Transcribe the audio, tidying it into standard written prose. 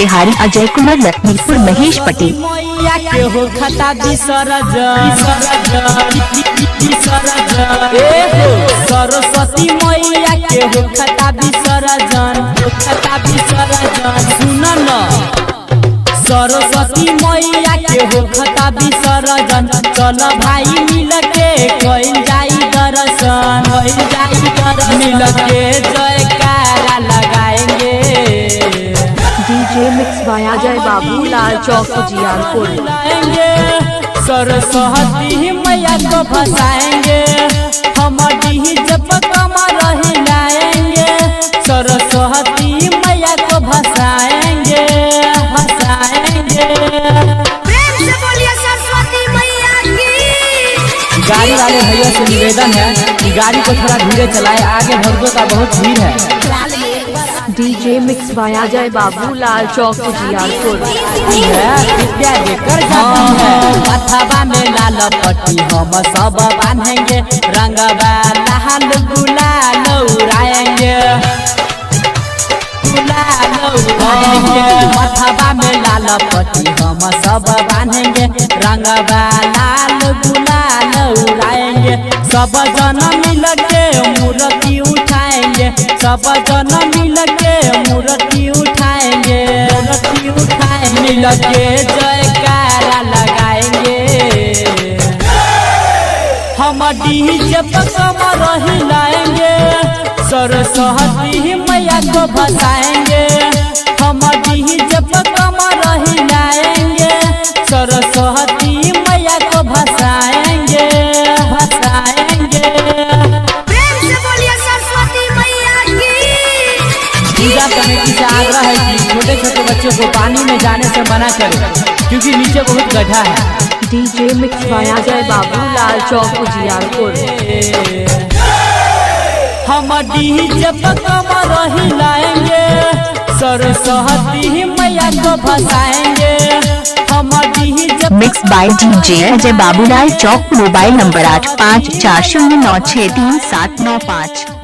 बिहारी अजय कुमार लखीमपुर महेश पटेल। के हो खता सरस्वती मैया के हो खता विसर्जन सुन न सरस्वती मैया के हो खता विसर्जन चल भाई मिल के कइल जाई दर्शन मिल के जयकारा लगाएंगे। DJ mix by Ajay Babu Lal Chowk जियारपुर। Saraswati मैया को भसाएंगे हम डी जब कमर हिलाएंगे सरस्वती मैया को भसाएंगे। प्रेम से बोलिए सरस्वती मैया की। गाड़ी वाले भैया से निवेदन है कि गाड़ी को थोड़ा धीरे चलाए, आगे भक्तों का बहुत भीड़ है। DJ mix by Ajay Babu Lal Chowk जियारपुर। मथवा में लाल पट्टी हम सब बांधेंगे रंगवा लाल गुलाल उड़ाएंगे मथवा में लाल पट्टी हम सब बांधेंगे रंगवा लाल गुलाल उड़ाएंगे। सब जन मिल के मूर्ति उठाएंगे सब जन मिल के मूर्ति उठाएंगे मिल के जयकारा लगाएंगे हम डीजे पर कमर हिलाएंगे सरस्वती मैया को भसाएंगे हम डीजे पर कमर हिलाएंगे सरस्वती मैया को भसाएंगे। प्रेम से बोलिए सरस्वती मैया की। पूजा कमेटी से आग्रह है कि छोटे छोटे बच्चों को पानी में जाने से मना करें क्योंकि नीचे बहुत गड्ढा है। DJ mix by Ajay Babu Lal Chowk जियारपुर। हम डीजे पर कमर हिलाएंगे सरस्वती मैया को भसाएंगे हम DJ. Mix by DJ Ajay Babulal Chowk. Mobile number 8540963795।